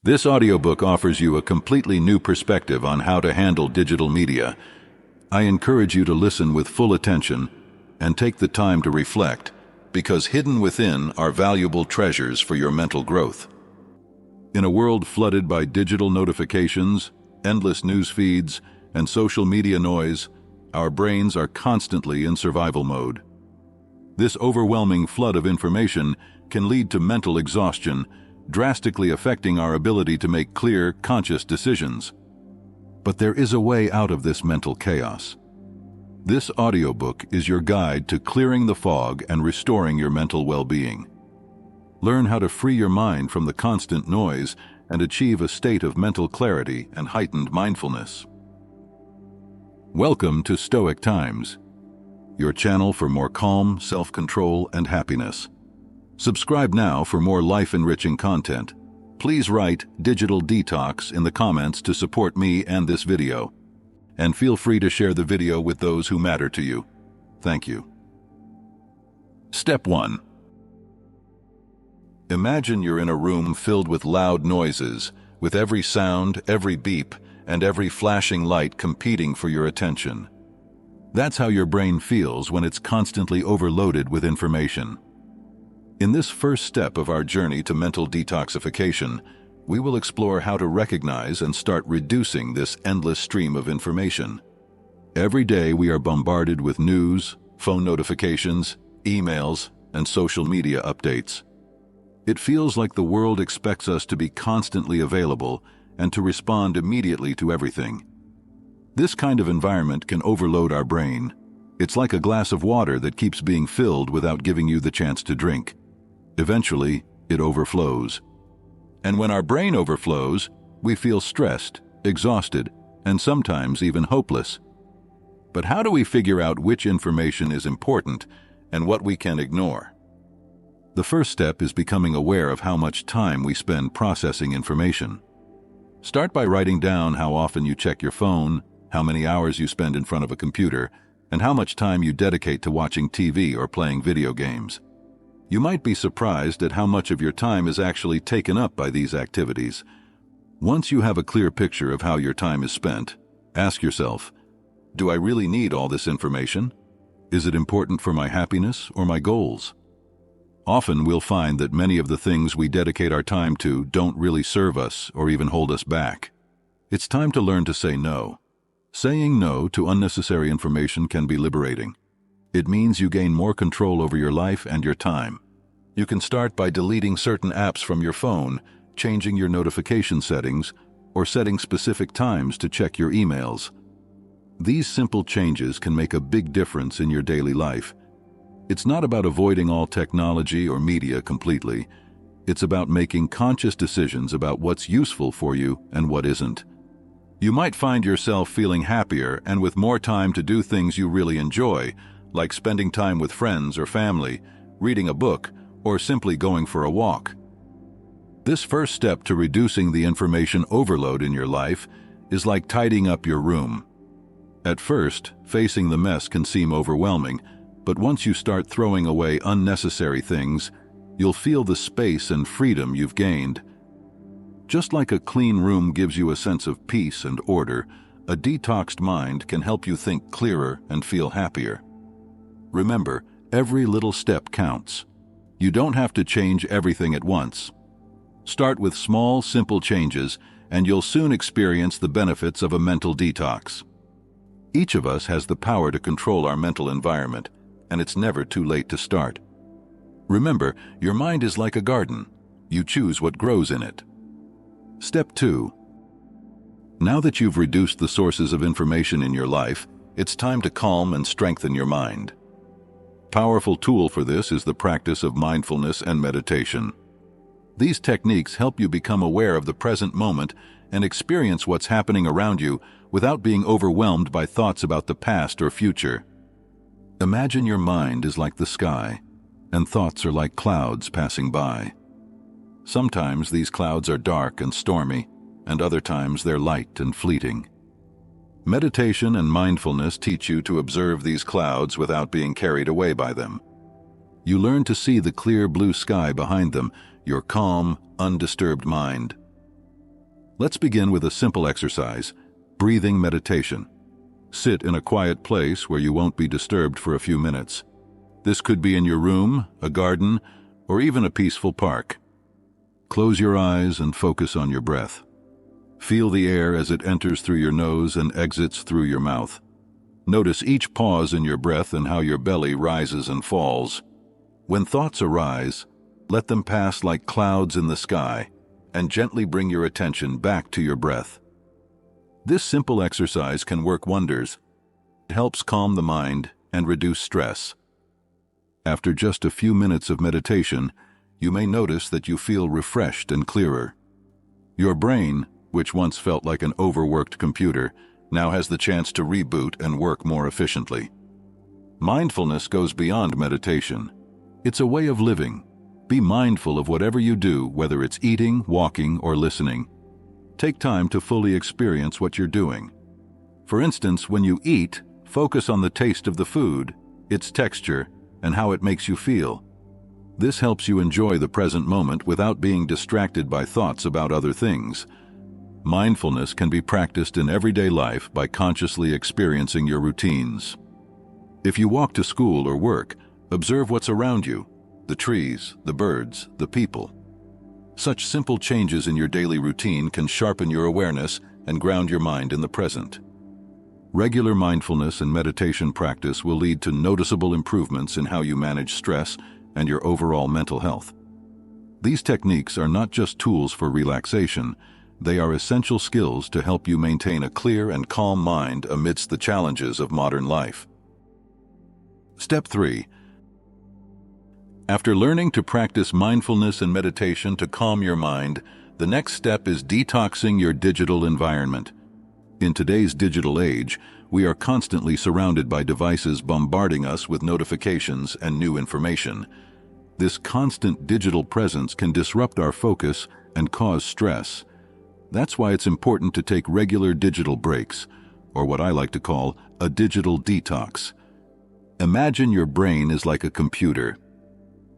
This audiobook offers you a completely new perspective on how to handle digital media. I encourage you to listen with full attention and take the time to reflect, because hidden within are valuable treasures for your mental growth. In a world flooded by digital notifications, endless news feeds, and social media noise, our brains are constantly in survival mode. This overwhelming flood of information can lead to mental exhaustion, drastically affecting our ability to make clear, conscious decisions. But there is a way out of this mental chaos. This audiobook is your guide to clearing the fog and restoring your mental well-being. Learn how to free your mind from the constant noise and achieve a state of mental clarity and heightened mindfulness. Welcome to Stoic Times, your channel for more calm, self-control, and happiness. Subscribe now for more life-enriching content. Please write Digital Detox in the comments to support me and this video. And feel free to share the video with those who matter to you. Thank you. Step 1. Imagine you're in a room filled with loud noises, with every sound, every beep, and every flashing light competing for your attention. That's how your brain feels when it's constantly overloaded with information. In this first step of our journey to mental detoxification, we will explore how to recognize and start reducing this endless stream of information. Every day we are bombarded with news, phone notifications, emails, and social media updates. It feels like the world expects us to be constantly available and to respond immediately to everything. This kind of environment can overload our brain. It's like a glass of water that keeps being filled without giving you the chance to drink. Eventually, it overflows. And when our brain overflows, we feel stressed, exhausted, and sometimes even hopeless. But how do we figure out which information is important and what we can ignore? The first step is becoming aware of how much time we spend processing information. Start by writing down how often you check your phone, how many hours you spend in front of a computer, and how much time you dedicate to watching TV or playing video games. You might be surprised at how much of your time is actually taken up by these activities. Once you have a clear picture of how your time is spent, ask yourself, do I really need all this information? Is it important for my happiness or my goals? Often we'll find that many of the things we dedicate our time to don't really serve us or even hold us back. It's time to learn to say no. Saying no to unnecessary information can be liberating. It means you gain more control over your life and your time. You can start by deleting certain apps from your phone, changing your notification settings, or setting specific times to check your emails. These simple changes can make a big difference in your daily life. It's not about avoiding all technology or media completely. It's about making conscious decisions about what's useful for you and what isn't. You might find yourself feeling happier and with more time to do things you really enjoy, like spending time with friends or family, reading a book, or simply going for a walk. This first step to reducing the information overload in your life is like tidying up your room. At first, facing the mess can seem overwhelming, but once you start throwing away unnecessary things, you'll feel the space and freedom you've gained. Just like a clean room gives you a sense of peace and order, a detoxed mind can help you think clearer and feel happier. Remember, every little step counts. You don't have to change everything at once. Start with small, simple changes, and you'll soon experience the benefits of a mental detox. Each of us has the power to control our mental environment, and it's never too late to start. Remember, your mind is like a garden. You choose what grows in it. Step 2. Now that you've reduced the sources of information in your life, it's time to calm and strengthen your mind. Powerful tool for this is the practice of mindfulness and meditation. These techniques help you become aware of the present moment and experience what's happening around you without being overwhelmed by thoughts about the past or future. Imagine your mind is like the sky, and thoughts are like clouds passing by. Sometimes these clouds are dark and stormy, and other times they're light and fleeting. Meditation and mindfulness teach you to observe these clouds without being carried away by them. You learn to see the clear blue sky behind them, your calm, undisturbed mind. Let's begin with a simple exercise, breathing meditation. Sit in a quiet place where you won't be disturbed for a few minutes. This could be in your room, a garden, or even a peaceful park. Close your eyes and focus on your breath. Feel the air as it enters through your nose and exits through your mouth. Notice each pause in your breath and how your belly rises and falls. When thoughts arise, let them pass like clouds in the sky, and gently bring your attention back to your breath. This simple exercise can work wonders. It helps calm the mind and reduce stress. After just a few minutes of meditation, you may notice that you feel refreshed and clearer. Your brain, which once felt like an overworked computer, now has the chance to reboot and work more efficiently. Mindfulness goes beyond meditation. It's a way of living. Be mindful of whatever you do, whether it's eating, walking, or listening. Take time to fully experience what you're doing. For instance, when you eat, focus on the taste of the food, its texture, and how it makes you feel. This helps you enjoy the present moment without being distracted by thoughts about other things. Mindfulness can be practiced in everyday life by consciously experiencing your routines. If you walk to school or work, observe what's around you, the trees, the birds, the people. Such simple changes in your daily routine can sharpen your awareness and ground your mind in the present. Regular mindfulness and meditation practice will lead to noticeable improvements in how you manage stress and your overall mental health. These techniques are not just tools for relaxation, they are essential skills to help you maintain a clear and calm mind amidst the challenges of modern life. Step 3. After learning to practice mindfulness and meditation to calm your mind, the next step is detoxing your digital environment. In today's digital age, we are constantly surrounded by devices bombarding us with notifications and new information. This constant digital presence can disrupt our focus and cause stress. That's why it's important to take regular digital breaks, or what I like to call a digital detox. Imagine your brain is like a computer.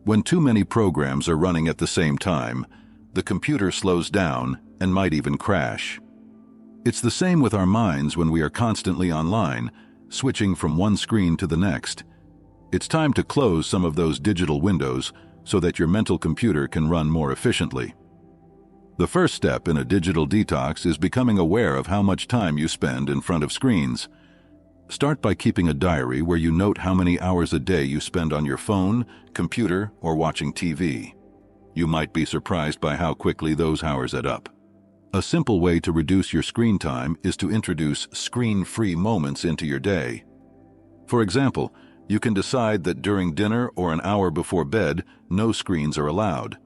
When too many programs are running at the same time, the computer slows down and might even crash. It's the same with our minds when we are constantly online, switching from one screen to the next. It's time to close some of those digital windows so that your mental computer can run more efficiently. The first step in a digital detox is becoming aware of how much time you spend in front of screens. Start by keeping a diary where you note how many hours a day you spend on your phone, computer, or watching TV. You might be surprised by how quickly those hours add up. A simple way to reduce your screen time is to introduce screen-free moments into your day. For example, you can decide that during dinner or an hour before bed, no screens are allowed.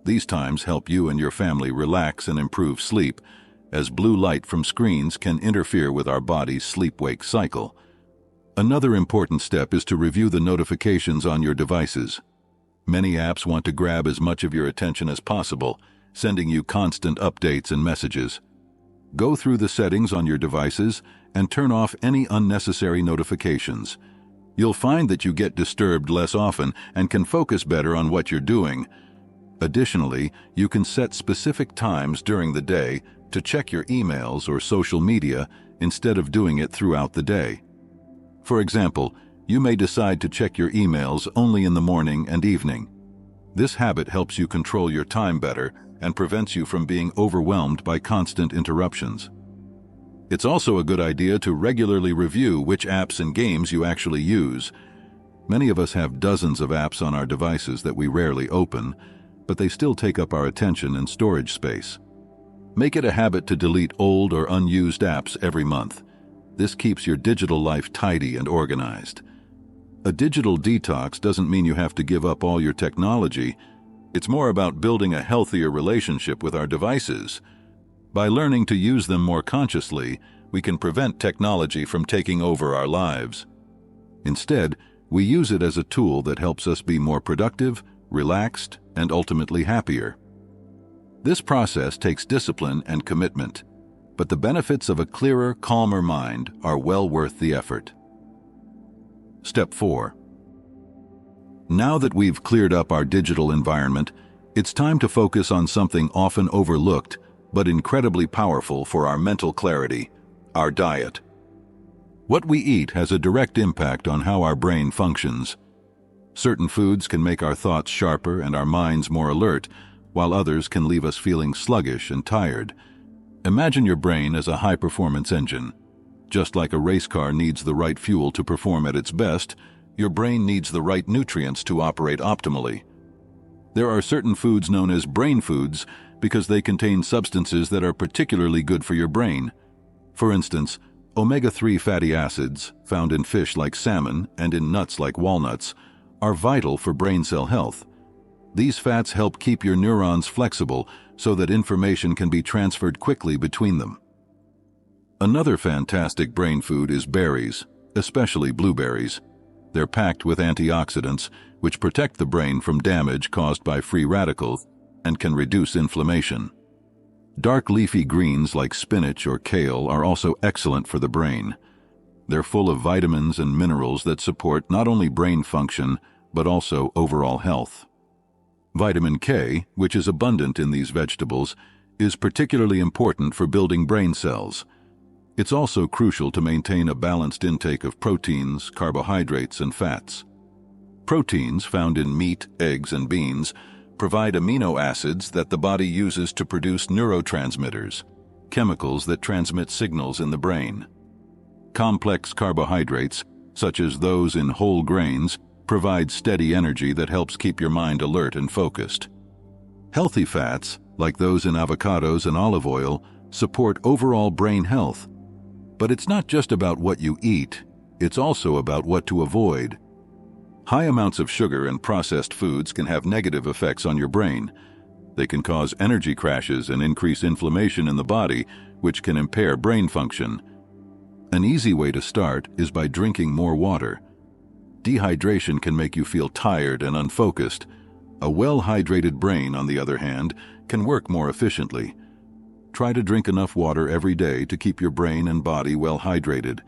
These times help you and your family relax and improve sleep, as blue light from screens can interfere with our body's sleep-wake cycle. Another important step is to review the notifications on your devices. Many apps want to grab as much of your attention as possible, sending you constant updates and messages. Go through the settings on your devices and turn off any unnecessary notifications. You'll find that you get disturbed less often and can focus better on what you're doing. Additionally, you can set specific times during the day to check your emails or social media instead of doing it throughout the day. For example, you may decide to check your emails only in the morning and evening. This habit helps you control your time better and prevents you from being overwhelmed by constant interruptions. It's also a good idea to regularly review which apps and games you actually use. Many of us have dozens of apps on our devices that we rarely open, but they still take up our attention and storage space. Make it a habit to delete old or unused apps every month. This keeps your digital life tidy and organized. A digital detox doesn't mean you have to give up all your technology. It's more about building a healthier relationship with our devices. By learning to use them more consciously, we can prevent technology from taking over our lives. Instead, we use it as a tool that helps us be more productive, relaxed, and ultimately happier. This process takes discipline and commitment, but the benefits of a clearer, calmer mind are well worth the effort. Step 4. Now that we've cleared up our digital environment, it's time to focus on something often overlooked: but incredibly powerful for our mental clarity: our diet. What we eat has a direct impact on how our brain functions. Certain foods can make our thoughts sharper and our minds more alert, while others can leave us feeling sluggish and tired. Imagine your brain as a high-performance engine. Just like a race car needs the right fuel to perform at its best, your brain needs the right nutrients to operate optimally. There are certain foods known as brain foods because they contain substances that are particularly good for your brain. For instance, omega-3 fatty acids, found in fish like salmon and in nuts like walnuts, are vital for brain cell health. These fats help keep your neurons flexible so that information can be transferred quickly between them. Another fantastic brain food is berries, especially blueberries. They're packed with antioxidants, which protect the brain from damage caused by free radicals and can reduce inflammation. Dark leafy greens like spinach or kale are also excellent for the brain. They're full of vitamins and minerals that support not only brain function, but also overall health. Vitamin K, which is abundant in these vegetables, is particularly important for building brain cells. It's also crucial to maintain a balanced intake of proteins, carbohydrates, and fats. Proteins found in meat, eggs, and beans provide amino acids that the body uses to produce neurotransmitters, chemicals that transmit signals in the brain. Complex carbohydrates, such as those in whole grains, provide steady energy that helps keep your mind alert and focused. Healthy fats, like those in avocados and olive oil, support overall brain health. But it's not just about what you eat, it's also about what to avoid. High amounts of sugar and processed foods can have negative effects on your brain. They can cause energy crashes and increase inflammation in the body, which can impair brain function. An easy way to start is by drinking more water. Dehydration can make you feel tired and unfocused. A well-hydrated brain, on the other hand, can work more efficiently. Try to drink enough water every day to keep your brain and body well hydrated.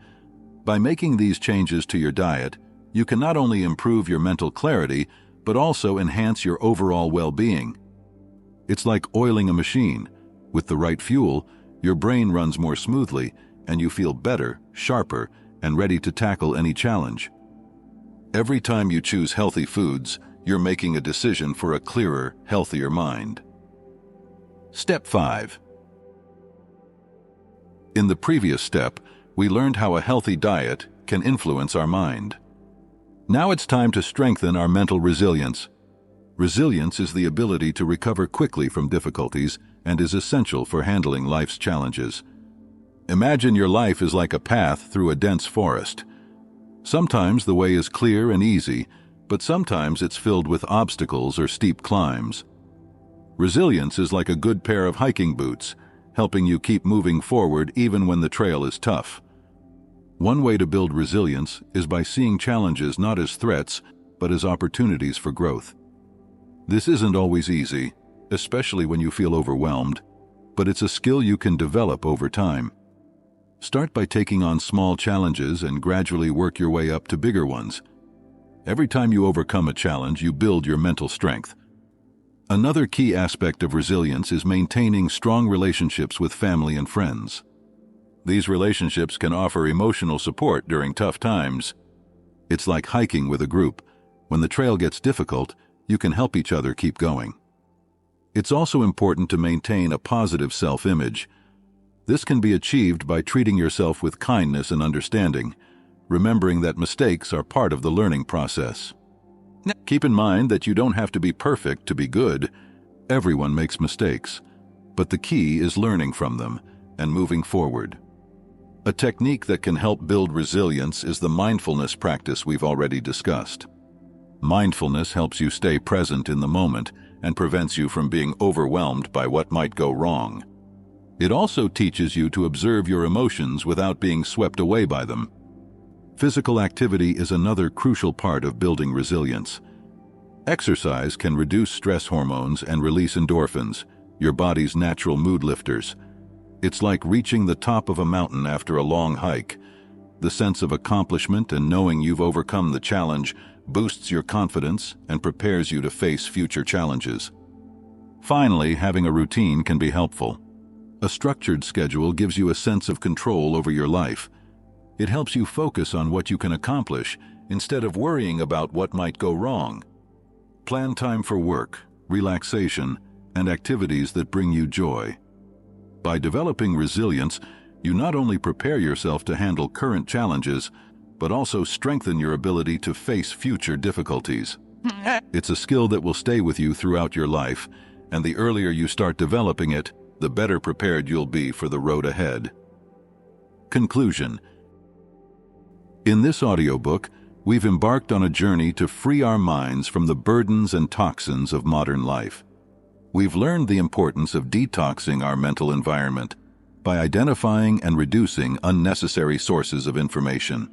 By making these changes to your diet, you can not only improve your mental clarity, but also enhance your overall well-being. It's like oiling a machine. With the right fuel, your brain runs more smoothly, and you feel better, sharper, and ready to tackle any challenge. Every time you choose healthy foods, you're making a decision for a clearer, healthier mind. Step 5. In the previous step, we learned how a healthy diet can influence our mind. Now it's time to strengthen our mental resilience. Resilience is the ability to recover quickly from difficulties and is essential for handling life's challenges. Imagine your life is like a path through a dense forest. Sometimes the way is clear and easy, but sometimes it's filled with obstacles or steep climbs. Resilience is like a good pair of hiking boots, helping you keep moving forward even when the trail is tough. One way to build resilience is by seeing challenges not as threats, but as opportunities for growth. This isn't always easy, especially when you feel overwhelmed, but it's a skill you can develop over time. Start by taking on small challenges and gradually work your way up to bigger ones. Every time you overcome a challenge, you build your mental strength. Another key aspect of resilience is maintaining strong relationships with family and friends. These relationships can offer emotional support during tough times. It's like hiking with a group. When the trail gets difficult, you can help each other keep going. It's also important to maintain a positive self-image. This can be achieved by treating yourself with kindness and understanding, remembering that mistakes are part of the learning process. Keep in mind that you don't have to be perfect to be good. Everyone makes mistakes, but the key is learning from them and moving forward. A technique that can help build resilience is the mindfulness practice we've already discussed. Mindfulness helps you stay present in the moment and prevents you from being overwhelmed by what might go wrong. It also teaches you to observe your emotions without being swept away by them. Physical activity is another crucial part of building resilience. Exercise can reduce stress hormones and release endorphins, your body's natural mood lifters. It's like reaching the top of a mountain after a long hike. The sense of accomplishment and knowing you've overcome the challenge boosts your confidence and prepares you to face future challenges. Finally, having a routine can be helpful. A structured schedule gives you a sense of control over your life. It helps you focus on what you can accomplish instead of worrying about what might go wrong. Plan time for work, relaxation, and activities that bring you joy. By developing resilience, you not only prepare yourself to handle current challenges, but also strengthen your ability to face future difficulties. It's a skill that will stay with you throughout your life, and the earlier you start developing it, the better prepared you'll be for the road ahead. Conclusion. In this audiobook, we've embarked on a journey to free our minds from the burdens and toxins of modern life. We've learned the importance of detoxing our mental environment by identifying and reducing unnecessary sources of information.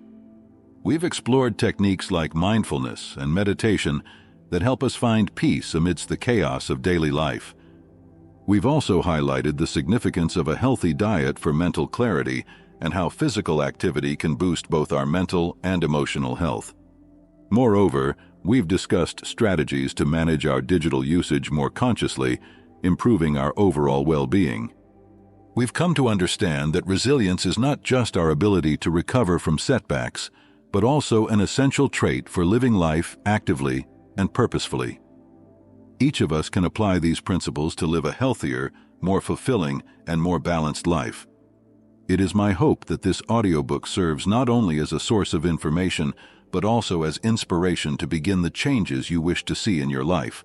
We've explored techniques like mindfulness and meditation that help us find peace amidst the chaos of daily life. We've also highlighted the significance of a healthy diet for mental clarity and how physical activity can boost both our mental and emotional health. Moreover, we've discussed strategies to manage our digital usage more consciously, improving our overall well-being. We've come to understand that resilience is not just our ability to recover from setbacks, but also an essential trait for living life actively and purposefully. Each of us can apply these principles to live a healthier, more fulfilling, and more balanced life. It is my hope that this audiobook serves not only as a source of information, but also as inspiration to begin the changes you wish to see in your life.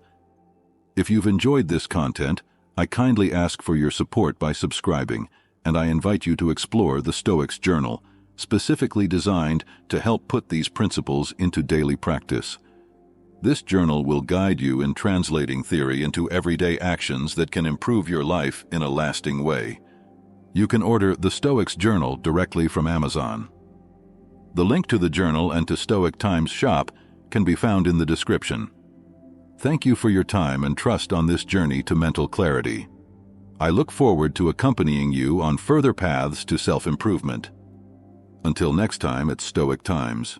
If you've enjoyed this content, I kindly ask for your support by subscribing, and I invite you to explore the Stoic's Journal, specifically designed to help put these principles into daily practice. This journal will guide you in translating theory into everyday actions that can improve your life in a lasting way. You can order the Stoic's Journal directly from Amazon. The link to the journal and to Stoic Times shop can be found in the description. Thank you for your time and trust on this journey to mental clarity. I look forward to accompanying you on further paths to self-improvement. Until next time at Stoic Times.